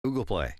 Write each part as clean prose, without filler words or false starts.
Google Play.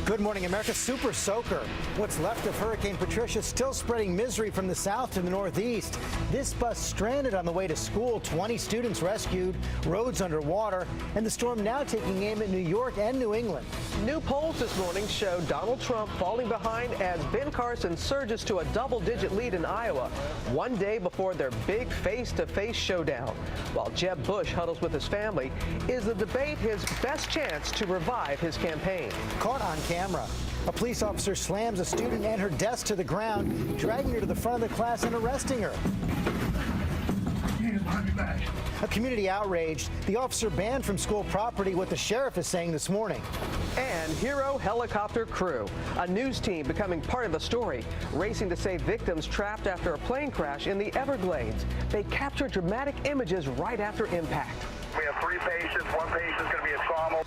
Good morning, America. Super soaker. What's left of Hurricane Patricia still spreading misery from the south to the northeast. This bus stranded on the way to school. 20 students rescued, roads underwater, and the storm now taking aim at New York and New England. New polls this morning show Donald Trump falling behind as Ben Carson surges to a double-digit lead in Iowa, one day before their big face-to-face showdown. While Jeb Bush huddles with his family, is the debate his best chance to revive his campaign? Caught on camera. A police officer slams a student and her desk to the ground, dragging her to the front of the class and arresting her. A community outraged. The officer banned from school property, what the sheriff is saying this morning. And hero helicopter crew. A news team becoming part of the story, racing to save victims trapped after a plane crash in the Everglades. They capture dramatic images right after impact. We have 3 patients. One patient is going to be in trauma.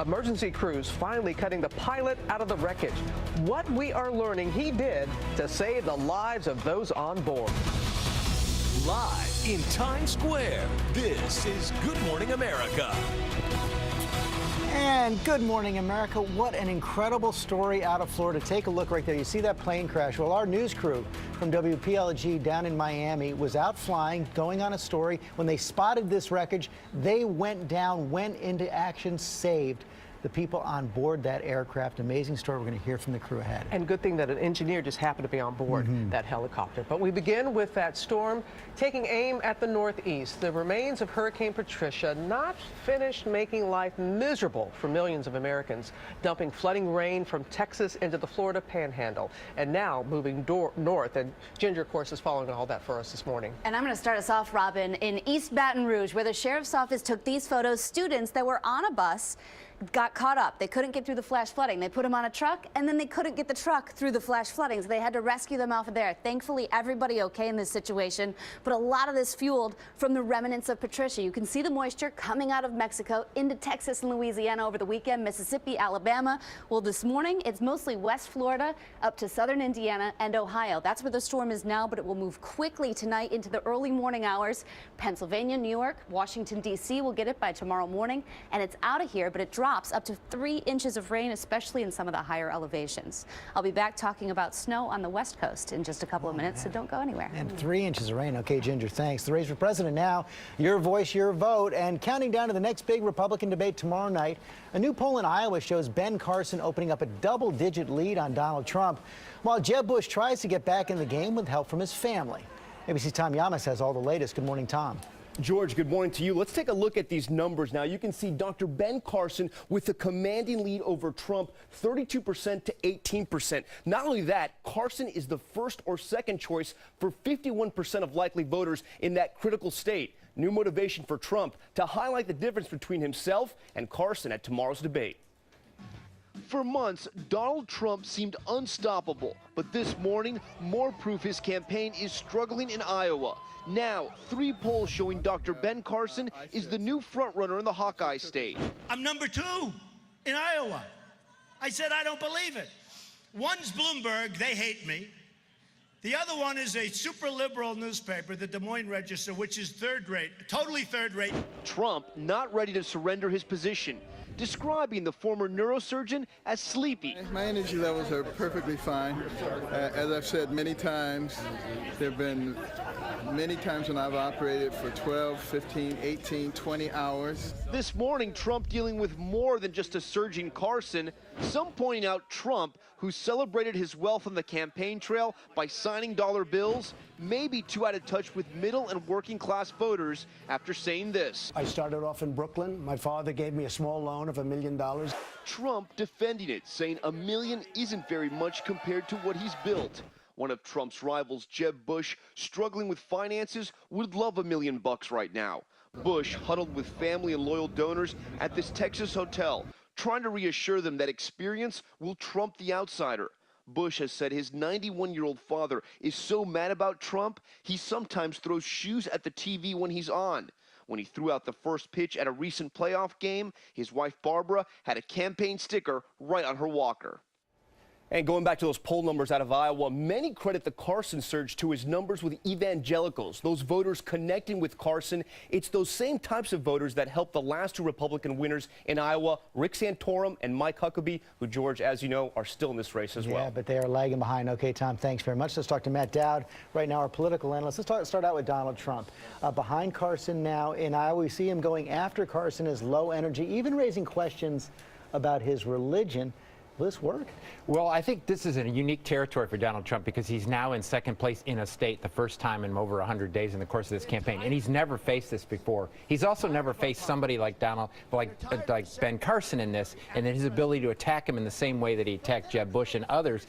Emergency crews finally cutting the pilot out of the wreckage. What we are learning he did to save the lives of those on board. Live in Times Square, this is Good Morning America. And good morning, America. What an incredible story out of Florida. Take a look right there. You see that plane crash? Well, our news crew from WPLG down in Miami was out flying, going on a story. When they spotted this wreckage, they went down, went into action, saved the people on board that aircraft. Amazing story. We're going to hear from the crew ahead. And good thing that an engineer just happened to be on board that helicopter. But we begin with that storm taking aim at the northeast. The remains of Hurricane Patricia not finished making life miserable for millions of Americans, dumping flooding rain from Texas into the Florida panhandle, and now moving north. And Ginger, of course, is following all that for us this morning. And I'm going to start us off, Robin, in East Baton Rouge, where the sheriff's office took these photos. Students that were on a bus got caught up. They couldn't get through the flash flooding. They put them on a truck, and then they couldn't get the truck through the flash flooding, so they had to rescue them off of there. Thankfully, everybody okay in this situation, but a lot of this fueled from the remnants of Patricia. You can see the moisture coming out of Mexico into Texas and Louisiana over the weekend, Mississippi, Alabama. Well, this morning, it's mostly West Florida up to southern Indiana and Ohio. That's where the storm is now, but it will move quickly tonight into the early morning hours. Pennsylvania, New York, Washington, D.C. will get it by tomorrow morning, and it's out of here, but it drops up to 3 inches of rain, especially in some of the higher elevations. I'll be back talking about snow on the West Coast in just a couple of minutes, so don't go anywhere. And 3 inches of rain. Okay, Ginger, thanks. The race for president now. Your voice, your vote. And counting down to the next big Republican debate tomorrow night, a new poll in Iowa shows Ben Carson opening up a double-digit lead on Donald Trump, while Jeb Bush tries to get back in the game with help from his family. ABC's Tom Yamas has all the latest. Good morning, Tom. George, good morning to you. Let's take a look at these numbers now. You can see Dr. Ben Carson with a commanding lead over Trump, 32% to 18%. Not only that, Carson is the first or second choice for 51% of likely voters in that critical state. New motivation for Trump to highlight the difference between himself and Carson at tomorrow's debate. For months, Donald Trump seemed unstoppable, but this morning, more proof his campaign is struggling in Iowa. Now, 3 polls showing Dr. Ben Carson is the new frontrunner in the Hawkeye state. I'm number 2 in Iowa. I said I don't believe it. One's Bloomberg, they hate me. The other one is a super liberal newspaper, the Des Moines Register, which is third rate, totally third rate. Trump not ready to surrender his position, describing the former neurosurgeon as sleepy. My energy levels are perfectly fine. As I've said many times, there have been many times when I've operated for 12, 15, 18, 20 hours. This morning, Trump dealing with more than just a surging Carson. Some pointing out Trump, who celebrated his wealth on the campaign trail by signing dollar bills, may be too out of touch with middle and working class voters after saying this. I started off in Brooklyn. My father gave me a small loan of $1 million. Trump defending it, saying $1 million isn't very much compared to what he's built. One of Trump's rivals, Jeb Bush, struggling with finances, would love $1 million right now. Bush huddled with family and loyal donors at this Texas hotel, trying to reassure them that experience will trump the outsider. Bush has said his 91-year-old father is so mad about Trump, he sometimes throws shoes at the TV when he's on. When he threw out the first pitch at a recent playoff game, his wife Barbara had a campaign sticker right on her walker. And going back to those poll numbers out of Iowa, many credit the Carson surge to his numbers with evangelicals, those voters connecting with Carson. It's those same types of voters that helped the last two Republican winners in Iowa, Rick Santorum and Mike Huckabee, who, George, as you know, are still in this race as well. Yeah, but they are lagging behind. Okay, Tom, thanks very much. Let's talk to Matt Dowd, right now our political analyst. Let's start out with Donald Trump. Behind Carson now in Iowa, we see him going after Carson as low energy, even raising questions about his religion. Will this work? Well, I think this is a unique territory for Donald Trump because he's now in second place in a state the first time in over 100 days in the course of this campaign, and he's never faced this before. He's also never faced somebody like Ben Carson in this, and then his ability to attack him in the same way that he attacked Jeb Bush and others.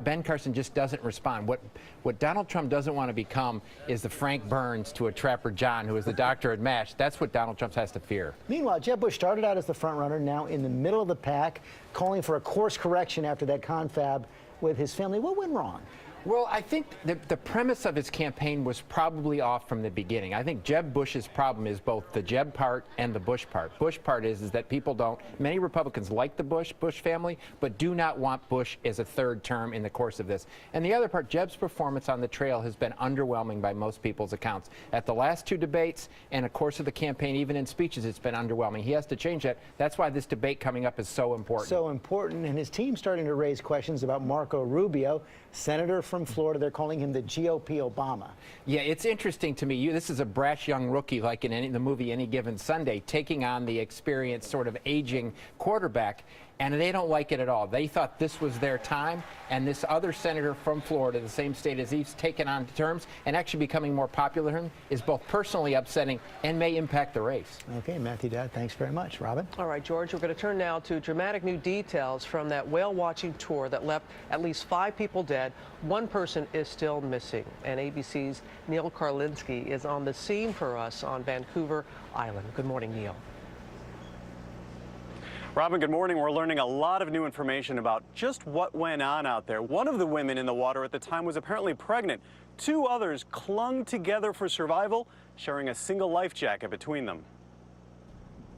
Ben Carson just doesn't respond. What Donald Trump doesn't want to become is the Frank Burns to a Trapper John, who is the doctor at MASH. That's what Donald Trump has to fear. Meanwhile, Jeb Bush started out as the front runner, now in the middle of the pack, calling for a course correction after that confab with his family. What went wrong? Well, I think the premise of his campaign was probably off from the beginning. I think Jeb Bush's problem is both the Jeb part and the Bush part. Bush part is that people don't, many Republicans like the Bush family, but do not want Bush as a third term in the course of this. And the other part, Jeb's performance on the trail has been underwhelming by most people's accounts. At the last two debates and the course of the campaign, even in speeches, it's been underwhelming. He has to change that. That's why this debate coming up is so important. So important, and his team's starting to raise questions about Marco Rubio, senator from Florida. They're calling him the GOP Obama. Yeah, it's interesting to me. This is a brash young rookie, like in the movie Any Given Sunday, taking on the experienced, sort of aging quarterback, and they don't like it at all. They thought this was their time, and this other senator from Florida, the same state as he's taken on terms and actually becoming more popular, is both personally upsetting and may impact the race. Okay, Matthew Dowd, thanks very much. Robin? All right, George, we're going to turn now to dramatic new details from that whale watching tour that left at least 5 people dead. One person is still missing, and ABC's Neil Karlinski is on the scene for us on Vancouver Island. Good morning, Neil. Robin, good morning. We're learning a lot of new information about just what went on out there. One of the women in the water at the time was apparently pregnant. 2 others clung together for survival, sharing a single life jacket between them.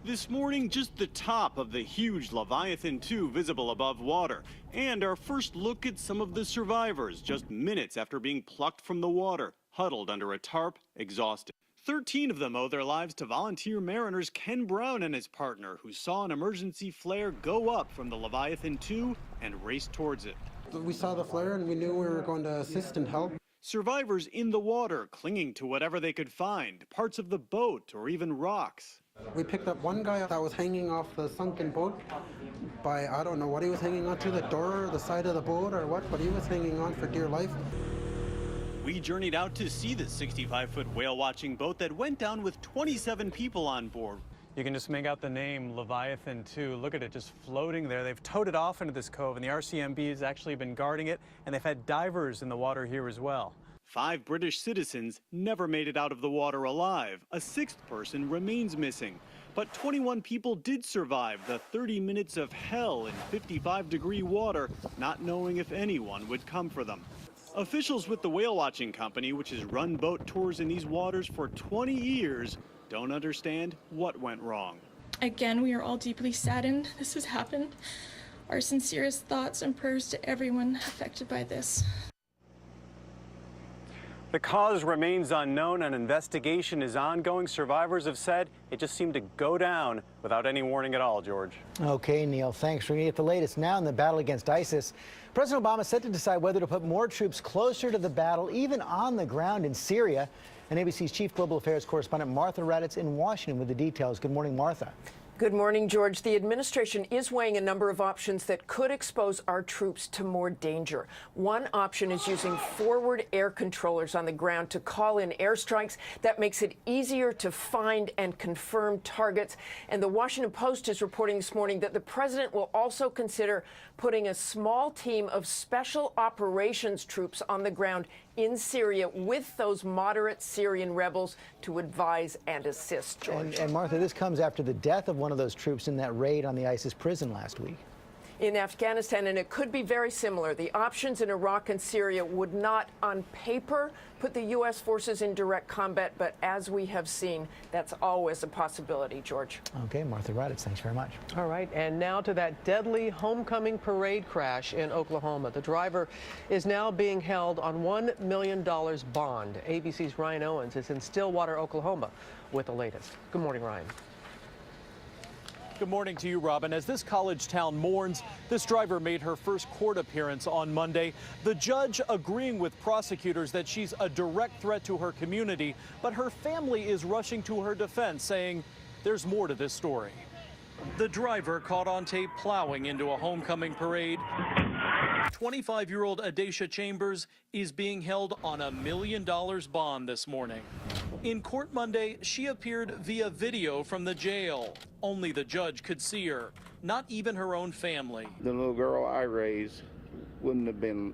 This morning, just the top of the huge Leviathan 2 visible above water. And our first look at some of the survivors just minutes after being plucked from the water, huddled under a tarp, exhausted. 13 of them owe their lives to volunteer mariners Ken Brown and his partner, who saw an emergency flare go up from the Leviathan 2 and raced towards it. We saw the flare and we knew we were going to assist and help. Survivors in the water, clinging to whatever they could find, parts of the boat or even rocks. We picked up one guy that was hanging off the sunken boat by, I don't know what he was hanging on to, the door or the side of the boat or what, but he was hanging on for dear life. We journeyed out to see the 65-foot whale-watching boat that went down with 27 people on board. You can just make out the name Leviathan 2. Look at it just floating there. They've towed it off into this cove, and the RCMB has actually been guarding it, and they've had divers in the water here as well. 5 British citizens never made it out of the water alive. A 6th person remains missing. But 21 people did survive the 30 minutes of hell in 55-degree water, not knowing if anyone would come for them. Officials with the whale watching company, which has run boat tours in these waters for 20 years, don't understand what went wrong. Again, we are all deeply saddened this has happened. Our sincerest thoughts and prayers to everyone affected by this. The cause remains unknown. An investigation is ongoing. Survivors have said it just seemed to go down without any warning at all, George. Okay, Neil, thanks for getting the latest. Now in the battle against ISIS, President Obama set to decide whether to put more troops closer to the battle, even on the ground in Syria. And ABC's chief global affairs correspondent Martha Raddatz in Washington with the details. Good morning, Martha. Good morning, George. The administration is weighing a number of options that could expose our troops to more danger. One option is using forward air controllers on the ground to call in airstrikes. That makes it easier to find and confirm targets. And the Washington Post is reporting this morning that the president will also consider putting a small team of special operations troops on the ground in Syria with those moderate Syrian rebels to advise and assist, George. And Martha, this comes after the death of one of those troops in that raid on the ISIS prison last week. in Afghanistan, and it could be very similar. The options in Iraq and Syria would not, on paper, put the U.S. forces in direct combat, but as we have seen, that's always a possibility, George. Okay, Martha Raddatz, thanks very much. All right, and now to that deadly homecoming parade crash in Oklahoma. The driver is now being held on $1 million bond. ABC's Ryan Owens is in Stillwater, Oklahoma, with the latest. Good morning, Ryan. Good morning to you, Robin. As this college town mourns, this driver made her first court appearance on Monday. The judge agreeing with prosecutors that she's a direct threat to her community, but her family is rushing to her defense, saying there's more to this story. The driver caught on tape plowing into a homecoming parade. 25-year-old Adacia Chambers is being held on $1 million bond this morning. In court Monday, she appeared via video from the jail. Only the judge could see her, not even her own family. The little girl I raised wouldn't have been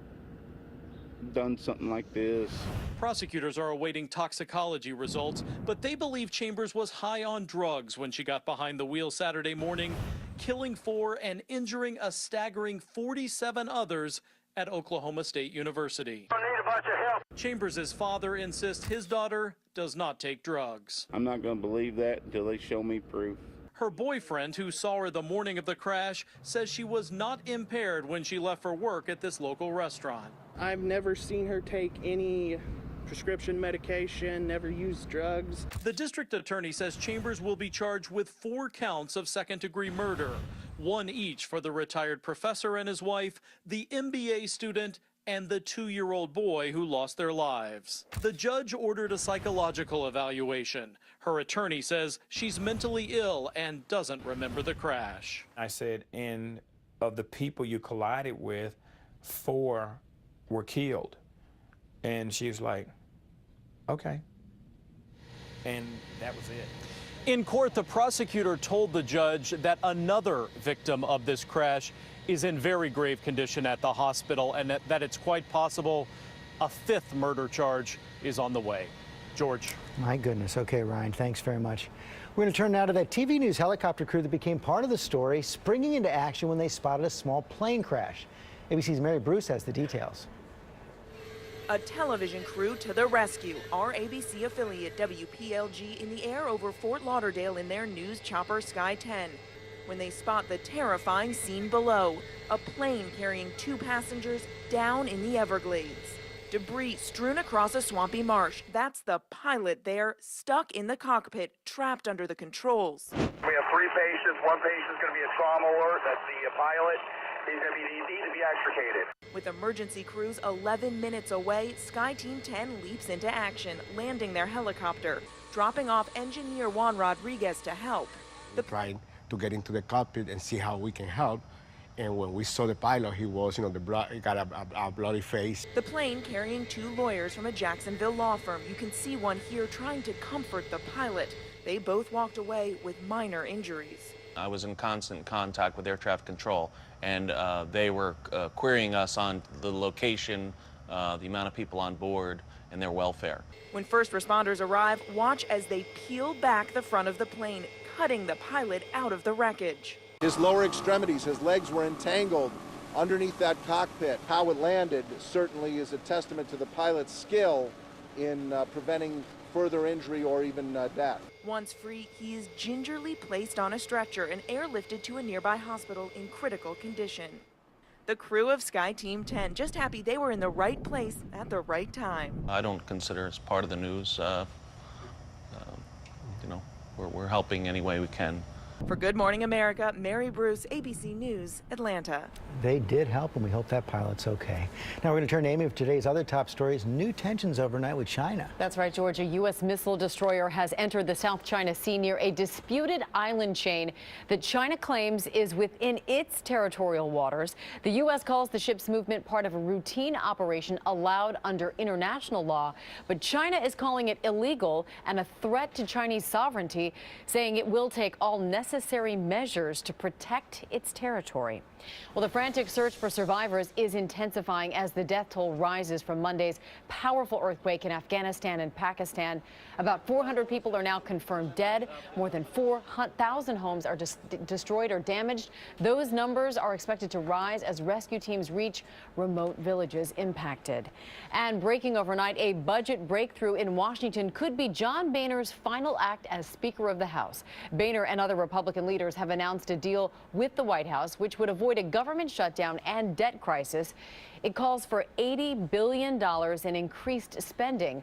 done something like this. Prosecutors are awaiting toxicology results, but they believe Chambers was high on drugs when she got behind the wheel Saturday morning, killing 4 and injuring a staggering 47 others at Oklahoma State University. I need a bunch of help. Chambers' father insists his daughter does not take drugs. I'm not going to believe that until they show me proof. Her boyfriend, who saw her the morning of the crash, says she was not impaired when she left for work at this local restaurant. I've never seen her take any prescription medication, never used drugs. The district attorney says Chambers will be charged with 4 counts of second-degree murder, 1 each for the retired professor and his wife, the MBA student, and the 2-year-old boy who lost their lives. The judge ordered a psychological evaluation. Her attorney says she's mentally ill and doesn't remember the crash. I said, and of the people you collided with, 4 were killed. And she was like, okay. And that was it. In court, the prosecutor told the judge that another victim of this crash is in very grave condition at the hospital and that it's quite possible a 5th murder charge is on the way. George. My goodness. Okay, Ryan, thanks very much. We're going to turn now to that TV news helicopter crew that became part of the story, springing into action when they spotted a small plane crash. ABC's Mary Bruce has the details. A television crew to the rescue. Our ABC affiliate WPLG in the air over Fort Lauderdale in their news chopper Sky 10. When they spot the terrifying scene below, a plane carrying 2 passengers down in the Everglades. Debris strewn across a swampy marsh. That's the pilot there, stuck in the cockpit, trapped under the controls. We have 3 patients. 1 patient is going to be a trauma alert. That's the pilot. He's going to need to be extricated. With emergency crews 11 minutes away, Sky Team 10 leaps into action, landing their helicopter, dropping off engineer Juan Rodriguez to help. We're trying to get into the cockpit and see how we can help. And when we saw the pilot, he was, he got a bloody face. The plane carrying 2 lawyers from a Jacksonville law firm. You can see one here trying to comfort the pilot. They both walked away with minor injuries. I was in constant contact with air traffic control, and they were querying us on the location, the amount of people on board, and their welfare. When first responders arrive, watch as they peel back the front of the plane, cutting the pilot out of the wreckage. His lower extremities, his legs were entangled underneath that cockpit. How it landed certainly is a testament to the pilot's skill in preventing further injury or even death. Once free, he is gingerly placed on a stretcher and airlifted to a nearby hospital in critical condition. The crew of Sky Team 10 just happy they were in the right place at the right time. I don't consider us part of the news. We're helping any way we can. For Good Morning America, Mary Bruce, ABC News, Atlanta. They did help, and we hope that pilot's okay. Now we're going to turn to Amy with today's other top stories. New tensions overnight with China. That's right, George. A U.S. missile destroyer has entered the South China Sea near a disputed island chain that China claims is within its territorial waters. The U.S. calls the ship's movement part of a routine operation allowed under international law, but China is calling it illegal and a threat to Chinese sovereignty, saying it will take all necessary necessary measures to protect its territory. Well, the frantic search for survivors is intensifying as the death toll rises from Monday's powerful earthquake in Afghanistan and Pakistan. About 400 people are now confirmed dead. More than 4,000 homes are destroyed or damaged. Those numbers are expected to rise as rescue teams reach remote villages impacted. And breaking overnight, a budget breakthrough in Washington could be John Boehner's final act as Speaker of the House. Boehner and other Republican leaders have announced a deal with the White House, which would avoid a government shutdown and debt crisis. It calls for $80 billion in increased spending.